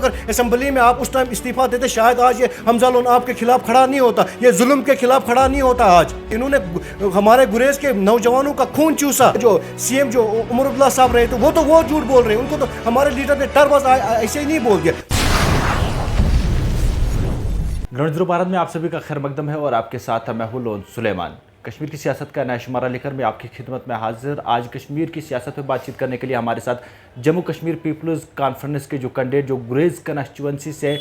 अगर असम्बली में आप उस टाइम इस्तीफा देते शायद आज ये हमजा लोन आपके खिलाफ खड़ा नहीं होता, ये जुल्म के खिलाफ खड़ा नहीं होता। आज इन्होंने हमारे गुरेज के नौजवानों का खून चूसा। जो सीएम जो उमर अब्दुल्ला साहब रहे थे वो झूठ बोल रहे हैं, उनको तो हमारे लीडर ने टर्बस ऐसे ही नहीं बोल दिया। ग्राउंड ज़ीरो भारत में आप सभी का खैर मकदम है और आपके साथ मैं हूं लोन सुलेमान। कश्मीर की सियासत का नया शुमारा लेकर मैं आपकी खिदमत में हाजिर। आज कश्मीर की सियासत पर बातचीत करने के लिए हमारे साथ जम्मू कश्मीर पीपल्स कॉन्फ्रेंस के जो कैंडिडेट जो गुरेज कंस्टिट्यूंसी से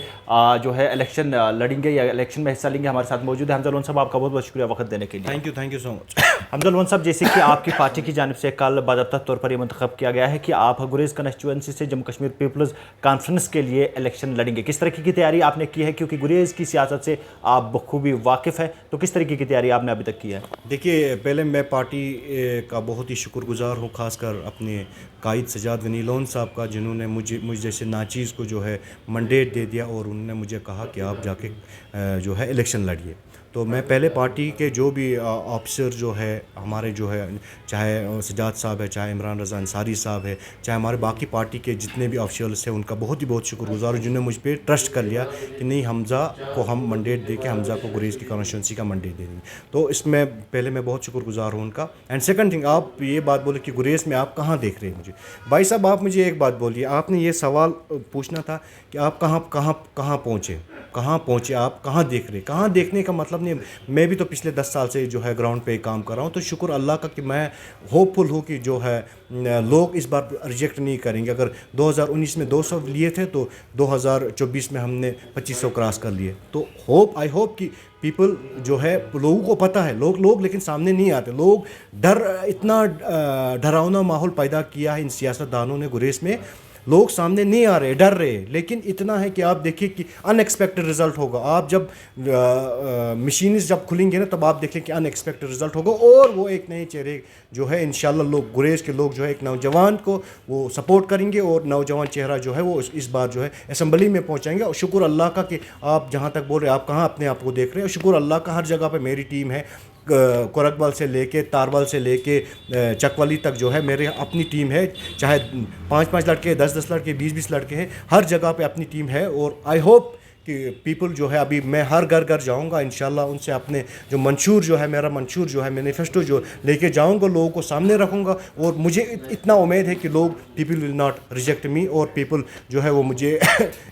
जो है इलेक्शन लड़ेंगे या इलेक्शन में हिस्सा लेंगे हमारे साथ मौजूद है। हमजा लोन साहब, आपका बहुत बहुत शुक्रिया वक्त देने के लिए। Thank you so much. Hamza loan साहब, जैसे कि आपकी पार्टी की जानिब से कल बाज़ाब्ता तौर पर यह मंतखब किया गया है कि आप गुरेज कंस्टिट्यूंसी से जम्मू कश्मीर पीपल्स कॉन्फ्रेंस के लिए इलेक्शन लड़ेंगे, किस तरीके की तैयारी आपने की है? क्योंकि गुरेज की सियासत से आप बखूबी वाकिफ़ हैं, तो किस तरीके की तैयारी आपने अभी तक की है? देखिए, पहले मैं पार्टी का बहुत ही शुक्रगुजार हूँ, खासकर अपने कायद सजाद गनी लोन साहब का, जिन्होंने मुझ जैसे नाचीज़ को जो है मंडेट दे दिया और उन्होंने मुझे कहा कि आप जाके जो है इलेक्शन लड़िए। तो मैं पहले पार्टी के जो भी ऑफिसर जो है हमारे जो है, चाहे सजाद साहब है, चाहे इमरान रज़ा अंसारी साहब है, चाहे हमारे बाकी पार्टी के जितने भी ऑफिशियल्स हैं, उनका बहुत ही बहुत शुक्रगुजार हूँ जिन्होंने मुझ पर ट्रस्ट कर लिया कि नहीं, हमजा को हम मंडेट दे के हमजा को गुरेज की कॉन्स्टिट्यूंसी का मंडेट दे देंगे। तो इसमें पहले मैं बहुत शुक्रगुजार हूँ उनका। एंड सेकंड थिंग, आप ये बात बोले कि गुरेज में आप कहाँ देख रहे हैं मुझे। भाई साहब, आप मुझे एक बात बोलिए, आपने ये सवाल पूछना था कि आप कहाँ पहुँचे, आप कहाँ देख रहे। कहाँ देखने का मतलब नहीं, मैं भी तो पिछले 10 साल से जो है ग्राउंड पे काम कर रहा हूँ। तो शुक्र अल्लाह का कि मैं होपफुल हूँ कि जो है लोग इस बार रिजेक्ट नहीं करेंगे। अगर 2019 में 200 लिए थे तो 2024 में हमने 2500 क्रॉस कर लिए। तो आई होप कि पीपल जो है, लोगों को पता है, लोग लेकिन सामने नहीं आते। लोग इतना डरावना माहौल पैदा किया है इन सियासतदानों ने गुरेज में, लोग सामने नहीं आ रहे, डर रहे। लेकिन इतना है कि आप देखिए कि अनएक्सपेक्टेड रिजल्ट होगा। आप जब मशीन्स जब खुलेंगे ना, तब आप देखें कि अनएक्सपेक्टेड रिजल्ट होगा और वो एक नए चेहरे जो है इंशाल्लाह लोग, गुरेज के लोग जो है एक नौजवान को वो सपोर्ट करेंगे और नौजवान चेहरा जो है वो इस बार जो है असम्बली में पहुंचाएंगे। और शुक्र अल्लाह का कि आप जहां तक बोल रहे हैं, आप कहां अपने आप को देख रहे हैं। और शुक्र अल्लाह का, हर जगह पे मेरी टीम है, कोरकबल से लेके तारबल से लेके चकवाली तक जो है मेरे अपनी टीम है। चाहे 5-5 लड़के, 10-10 लड़के, 20-20 लड़के हैं, हर जगह पे अपनी टीम है। और आई होप कि पीपल जो है, अभी मैं हर घर जाऊंगा इंशाल्लाह, उनसे अपने जो मंशूर जो है, मेरा मंशूर जो है, मैनिफेस्टो जो लेके जाऊंगा, लोगों को सामने रखूंगा। और मुझे इतना उम्मीद है कि लोग, पीपल विल नॉट रिजेक्ट मी, और पीपल जो है वो मुझे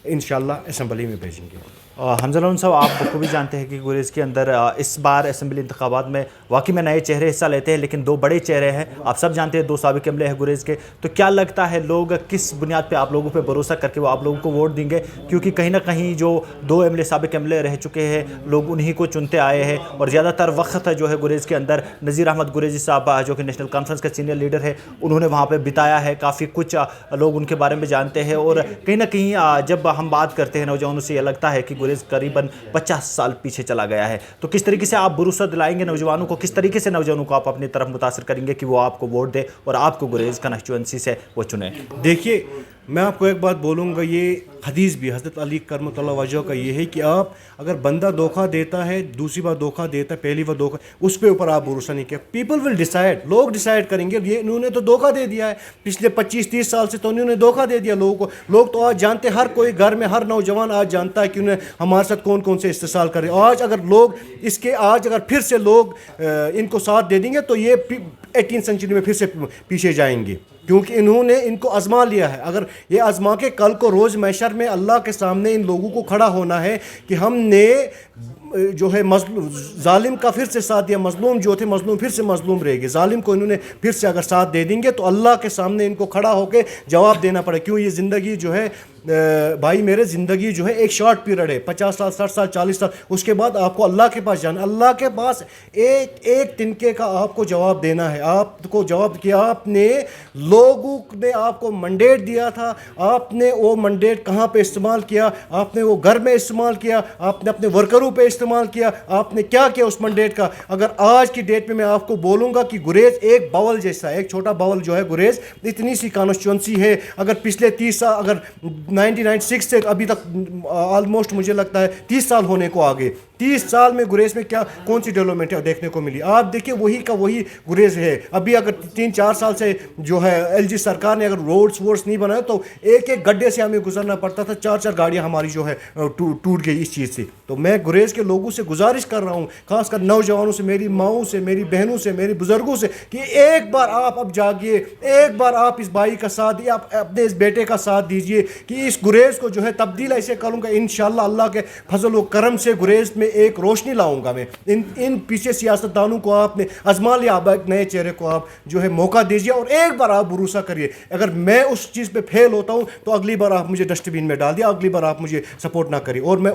इंशाल्लाह असम्बली में भेजेंगे। हमजा लोन साहब, आप बखूबी जानते हैं कि गुरेज के अंदर इस बार असम्बली इंतखाबात में वाकई में नए चेहरे हिस्सा लेते हैं, लेकिन 2 बड़े चेहरे हैं। आप सब जानते हैं 2 साबिक एमएलए हैं गुरेज के। तो क्या लगता है, लोग किस बुनियाद पे आप लोगों पे भरोसा करके वो आप लोगों को वोट देंगे? क्योंकि कहीं ना कहीं जो 2 एमएलए साबिक एमएलए रह चुके हैं, लोग उन्हीं को चुनते आए हैं और ज़्यादातर वक्त जो है गुरेज के अंदर नज़ीर अहमद गुरेजी साहब जो कि नेशनल कॉन्फ्रेंस के सीनियर लीडर है, उन्होंने वहाँ पर बिताया है। काफ़ी कुछ लोग उनके बारे में जानते हैं और कहीं ना कहीं जब हम बात करते हैं नौजवानों से, यह लगता है कि गुरेज करीबन 50 साल पीछे चला गया है। तो किस तरीके से आप भरोसा दिलाएंगे नौजवानों को, किस तरीके से नौजवानों को आप अपनी तरफ मुतासर करेंगे कि वो आपको वोट दे और आपको गुरेज कंस्टिट्यूंसी से वो चुने? देखिए, मैं आपको एक बात बोलूँगा, ये हदीस भी हज़रत अली करमतुल्लाह वजह का ये है कि आप अगर बंदा धोखा देता है, दूसरी बार धोखा देता है, पहली बार धोखा, उस पे ऊपर आप भरोसा नहीं किया। पीपल विल डिसाइड, लोग डिसाइड करेंगे। ये इन्होंने तो धोखा दे दिया है पिछले 25-30 साल से, तो उन्होंने धोखा दे दिया लोगों को। लोग तो आज जानते, हर कोई घर में हर नौजवान आज जानता है कि उन्हें हमारे साथ कौन कौन से इस्तेसाल करें। आज अगर लोग आज अगर फिर से लोग इनको साथ दे देंगे तो ये 18th सेंचुरी में फिर से पीछे जाएंगे, क्योंकि इन्होंने इनको आजमा लिया है। अगर ये आजमा के कल को रोज़ महशर में अल्लाह के सामने इन लोगों को खड़ा होना है कि हमने जो है जालिम का फिर से साथ दिया, मजलूम जो थे मजलूम फिर से मजलूम रहेंगे, जालिम को इन्होंने फिर से अगर साथ दे देंगे तो अल्लाह के सामने इनको खड़ा होकर जवाब देना पड़े। क्यों? ये ज़िंदगी जो है भाई मेरे, ज़िंदगी जो है एक शॉर्ट पीरियड है, 50 साल, 60 साल, 40 साल, उसके बाद आपको अल्लाह के पास जाना। अल्लाह के पास एक तिनके का आपको जवाब देना है। आपको जवाब किया, आपने लोगों ने आपको मंडेट दिया था, आपने वो मंडेट कहाँ पे इस्तेमाल किया? आपने वो घर में इस्तेमाल किया, आपने अपने वर्करों पे इस्तेमाल किया, आपने क्या किया उस मंडेट का? अगर आज की डेट में मैं आपको बोलूँगा कि गुरेज एक बावल जैसा, एक छोटा बावल जो है गुरेज, इतनी सी कॉन्स्टिट्यूंसी है। अगर पिछले 30 साल, अगर 1996 से अभी तक ऑलमोस्ट मुझे लगता है 30 साल होने को आगे, 30 साल में गुरेज में क्या कौन सी डेवलपमेंट देखने को मिली? आप देखिए वही का वही गुरेज है। अभी अगर 3-4 साल से जो है एलजी सरकार ने अगर रोड्स वोड्स नहीं बनाए तो एक एक गड्ढे से हमें गुजरना पड़ता था, 4-4 गाड़ियाँ हमारी जो है टूट गई इस चीज़ से। तो मैं गुरेज के लोगों से गुजारिश कर रहा हूँ, खासकर नौजवानों से, मेरी माओं से, मेरी बहनों से, मेरे बुजुर्गों से, कि एक बार आप अब जागिए, एक बार आप इस भाई का साथ दिए, आप अपने इस बेटे का साथ दीजिए कि इस गुरेज को जो है तब्दील ऐसे करूँगा इंशाअल्लाह, अल्लाह के फजल व करम से गुरेज में एक रोशनी लाऊंगा मैं। इन पीछे सियासतदानों को आपने आजमा लिया, अब एक नए चेहरे को आप जो है मौका दीजिए और एक बार आप भरोसा करिए। अगर मैं उस चीज़ पे फेल होता हूँ तो अगली बार आप मुझे डस्टबिन में डाल दिया, अगली बार आप मुझे सपोर्ट ना करिए। और मैं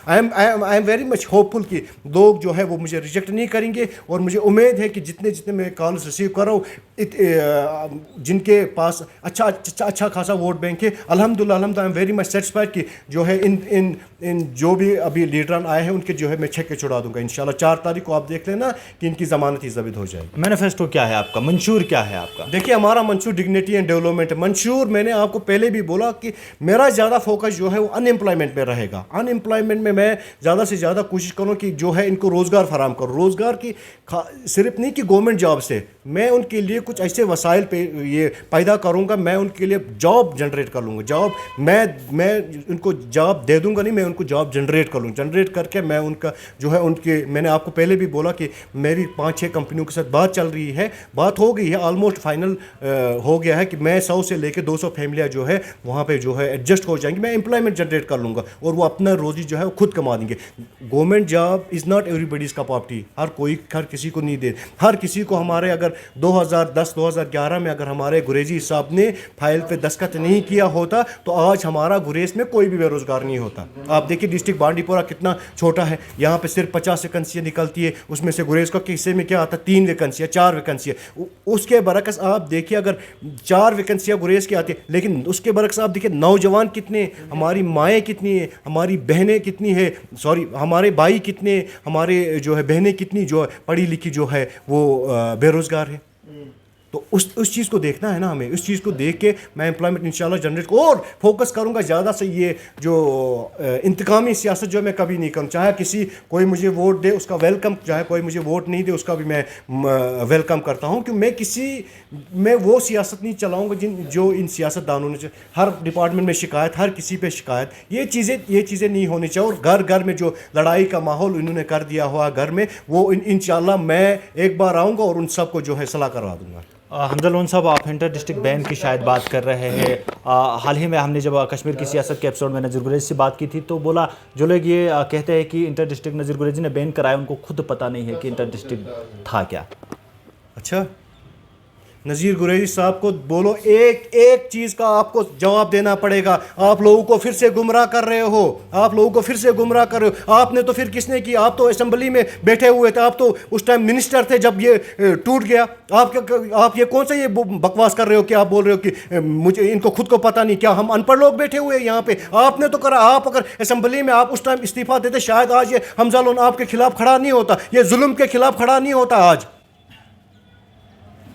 I am very much hopeful कि लोग जो है वो मुझे रिजेक्ट नहीं करेंगे। और मुझे उम्मीद है कि जितने मैं कॉल्स रिसीव कर रहा हूँ, जिनके पास अच्छा खासा वोट बैंक है, अल्हम्दुलिल्लाह I am very much satisfied कि जो है इन जो भी अभी लीडरान आए हैं उनके जो है मैं छक्के छुड़ा दूंगा इंशाल्लाह। 4 तारीख को आप देख लेना कि इनकी ज़मानत ही ज़ब्त हो जाएगी। मैनिफेस्टो क्या है आपका, मंशूर क्या है आपका? देखिए हमारा मंशूर डिग्निटी एंड डेवलपमेंट है। मंशूर मैंने आपको पहले भी बोला कि मेरा ज़्यादा फोकस जो है वो अनएम्प्लॉयमेंट में रहेगा। अनएम्प्लॉयमेंट में मैं ज़्यादा से ज़्यादा कोशिश करूँ कि जो है इनको रोज़गार फराम करूँ। रोज़गार की सिर्फ नहीं कि गवर्नमेंट जॉब से, मैं उनके लिए कुछ ऐसे वसाइल पे ये पैदा करूँगा, मैं उनके लिए जॉब जनरेट कर लूँगा। जॉब मैं उनको जॉब दे दूँगा नहीं, मैं उनको जॉब जनरेट कर लूँ। जनरेट करके मैं उनका जो है उनके, मैंने आपको पहले भी बोला कि मेरी 5-6 कंपनियों के साथ बात चल रही है, बात हो गई है, ऑलमोस्ट फाइनल हो गया है कि मैं 100 से लेकर 200 फैमिलियाँ जो है वहाँ पे जो है एडजस्ट हो जाएंगी। मैं एम्प्लॉयमेंट जनरेट कर लूँगा और वो अपना रोज़ी जो है वो खुद कमा देंगे। Government job is not everybody's cup of tea. हर किसी को नहीं दे, हर किसी को। हमारे अगर 2010-2011 में अगर हमारे गुरेजी साहब ने फाइल पे दस्तखत नहीं किया होता तो आज हमारा गुरेज में कोई भी बेरोजगार नहीं होता। आप देखिए डिस्ट्रिक्ट बांडीपुरा कितना छोटा है, यहाँ पे सिर्फ 50 वैकेंसियाँ निकलती है, उसमें से गुरेज का किस्से में क्या आता है 3 वैकेंसियाँ 4 वैकेंसियाँ। उसके बरकस आप देखिए अगर 4 वैकेंसियाँ गुरेज की आती है, लेकिन उसके बरकस आप देखिए नौजवान कितने, हमारी माएँ कितनी है, हमारी बहनें कितनी है, हमारे भाई कितने, हमारे जो है बहनें कितनी जो है पढ़ी लिखी जो है वो बेरोज़गार है। तो उस चीज़ को देखना है ना हमें। उस चीज़ को देख के मैं एम्प्लॉयमेंट इंशाल्लाह जनरेट को और फोकस करूँगा ज़्यादा से। ये जो इंतकामी सियासत जो मैं कभी नहीं करूँ, चाहे कोई मुझे वोट दे उसका वेलकम, चाहे कोई मुझे वोट नहीं दे उसका भी मैं वेलकम करता हूँ, कि मैं वो सियासत नहीं चलाऊँगा जो इन सियासतदानों ने हर डिपार्टमेंट में शिकायत, हर किसी पे शिकायत, ये चीज़ें नहीं होनी चाहिए। और घर घर में जो लड़ाई का माहौल इन्होंने कर दिया हुआ घर में, वो इंशाल्लाह मैं एक बार आऊँगा और उन सबको जो है सलाह करवा दूँगा। हमजा लोन साहब, आप इंटर डिस्ट्रिक्ट बैन की शायद बात कर रहे हैं। हाल ही में हमने जब कश्मीर की सियासत के एपिसोड में नज़ीर गुरेजी से बात की थी तो बोला, जो लोग ये कहते हैं कि इंटर डिस्ट्रिक्ट नज़ीर गुरेजी ने बैन कराया, उनको खुद पता नहीं है कि इंटर डिस्ट्रिक्ट था क्या। अच्छा, नज़ीर गुरेजी साहब को बोलो, एक चीज़ का आपको जवाब देना पड़ेगा। आप लोगों को फिर से गुमराह कर रहे हो, आप लोगों को फिर से गुमराह कर रहे हो। आपने तो फिर किसने की? आप तो असेंबली में बैठे हुए थे, आप तो उस टाइम मिनिस्टर थे जब ये टूट गया। आप ये कौन सा ये बकवास कर रहे हो कि आप बोल रहे हो कि मुझे इनको खुद को पता नहीं? क्या हम अनपढ़ लोग बैठे हुए यहाँ पे? आपने तो करा। आप अगर असेंबली में आप उस टाइम इस्तीफा देते, शायद आज ये हमजा लोन आपके खिलाफ खड़ा नहीं होता, ये जुल्म के खिलाफ खड़ा नहीं होता आज।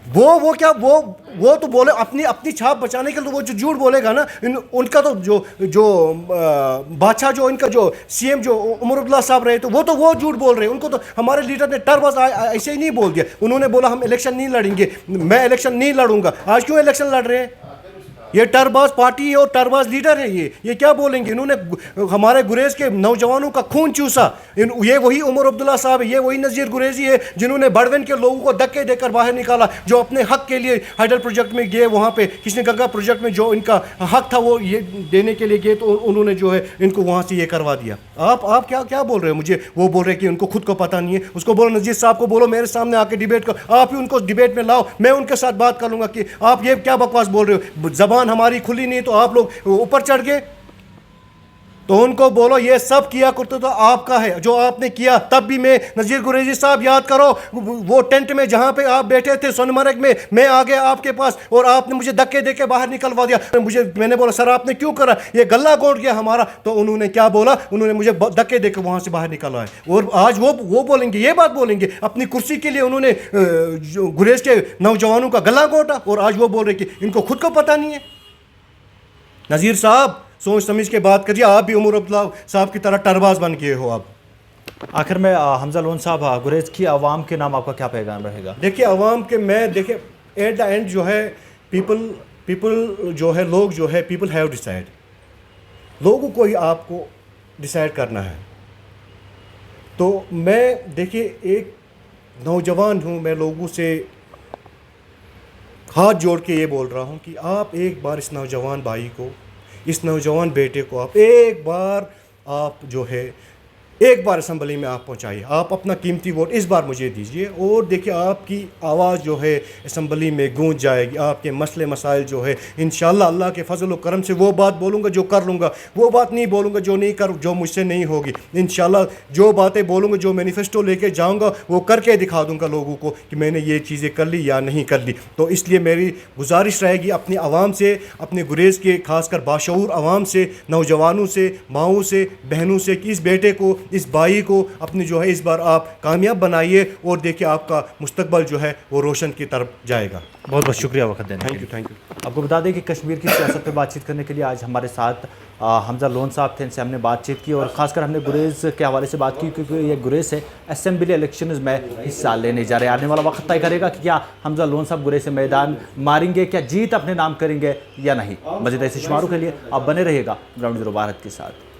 वो तो बोले अपनी छाप बचाने के लिए, तो वो जो झूठ बोलेगा ना, उनका तो जो बादशाह जो इनका जो सीएम जो उमर अब्दुल्ला साहब रहे, तो वो झूठ बोल रहे हैं। उनको तो हमारे लीडर ने टर्बस ऐसे ही नहीं बोल दिया। उन्होंने बोला हम इलेक्शन नहीं लड़ेंगे, मैं इलेक्शन नहीं लड़ूंगा। आज क्यों इलेक्शन लड़ रहे हैं? ये टरबाज पार्टी है और टरबाज लीडर है। ये क्या बोलेंगे? इन्होंने हमारे गुरेज के नौजवानों का खून चूसा। ये वही उमर अब्दुल्ला साहब है, ये वही नज़ीर गुरेजी है जिन्होंने बड़वन के लोगों को धक्के देकर बाहर निकाला, जो अपने हक के लिए हाइडल प्रोजेक्ट में गए, वहाँ पे कृष्ण गंगा प्रोजेक्ट में जो इनका हक था वो ये देने के लिए गए, तो उन्होंने जो है इनको वहाँ से ये करवा दिया। आप क्या बोल रहे हो? मुझे वो बोल रहे हैं कि उनको खुद को पता नहीं है। उसको बोलो, नज़ीर साहब को बोलो मेरे सामने आके डिबेट करो, आप ही उनको डिबेट में लाओ, मैं उनके साथ बात कर लूँगा कि आप ये क्या बकवास बोल रहे हो। जबान हमारी खुली नहीं तो आप लोग ऊपर चढ़ गए। तो उनको बोलो ये सब किया करते तो आपका है, जो आपने किया। तब भी मैं नज़ीर गुरेजी साहब याद करो, वो टेंट में जहाँ पे आप बैठे थे सोनमर्ग में, मैं आ गया आपके पास और आपने मुझे धक्के देके बाहर निकलवा दिया। मैंने बोला सर आपने क्यों करा, ये गला घोट गया हमारा। तो उन्होंने क्या बोला, उन्होंने मुझे धक्के देके वहाँ से बाहर निकलवाया। और आज वो बोलेंगे, ये बात बोलेंगे, अपनी कुर्सी के लिए उन्होंने गुरेज के नौजवानों का गला घोटा, और आज वो बोल रहे कि इनको खुद को पता नहीं है। नज़ीर साहब सोच समझ के बात करिए, आप भी उमर अब्दुल्ला साहब की तरह टरबाज बन गए हो आप। آخر میں حمزہ لون صاحب، گریز کی عوام کے نام آپ کا کیا پیغام رہے گا؟ دیکھیے عوام کے میں دیکھیں ایٹ دا اینڈ جو ہے پیپل جو ہے لوگ جو ہے پیپل ہیو ڈیسائڈ، لوگوں کو ہی آپ کو ڈیسائڈ کرنا ہے. تو میں دیکھیے ایک نوجوان ہوں، میں لوگوں سے ہاتھ جوڑ کے یہ بول رہا ہوں کہ آپ ایک بار اس نوجوان بھائی کو، اس نوجوان بیٹے کو آپ ایک بار اسمبلی میں آپ پہنچائیے. آپ اپنا قیمتی ووٹ اس بار مجھے دیجیے، اور دیکھیے آپ کی آواز جو ہے اسمبلی میں گونج جائے گی. آپ کے مسئلے مسائل جو ہے انشاءاللہ اللہ کے فضل و کرم سے وہ بات بولوں گا جو کر لوں گا، وہ بات نہیں بولوں گا جو مجھ سے نہیں ہوگی. انشاءاللہ جو باتیں بولوں گا، جو مینیفیسٹو لے کے جاؤں گا، وہ کر کے دکھا دوں گا لوگوں کو کہ میں نے یہ چیزیں کر لی یا نہیں کر لی. تو اس لیے میری گزارش رہے گی اپنی عوام سے، اپنے گریز کے خاص کر باشعور عوام سے، نوجوانوں سے، ماؤں سے، بہنوں سے کہ اس بیٹے کو، اس بھائی کو اپنے جو ہے اس بار آپ کامیاب بنائیے، اور دیکھیے آپ کا مستقبل جو ہے وہ روشن کی طرف جائے گا. بہت بہت شکریہ وقت دینے کے لیے. Thank you. آپ کو بتا دیں کہ کشمیر کی سیاست پہ بات چیت کرنے کے لیے آج ہمارے ساتھ حمزہ لون صاحب تھے. ان سے ہم نے بات چیت کی، اور خاص کر ہم نے گریز کے حوالے سے بات کی، کیونکہ یہ گریز ہے اسمبلی الیکشنز میں حصہ لینے جا رہے ہیں. آنے والا وقت طے کرے گا کہ کیا حمزہ لون صاحب گریز سے میدان ماریں گے، کیا جیت اپنے نام کریں گے یا نہیں. مزید ایسے شماروں کے لیے آپ بنے رہیے گا گراؤنڈ زیرو بھارت کے ساتھ.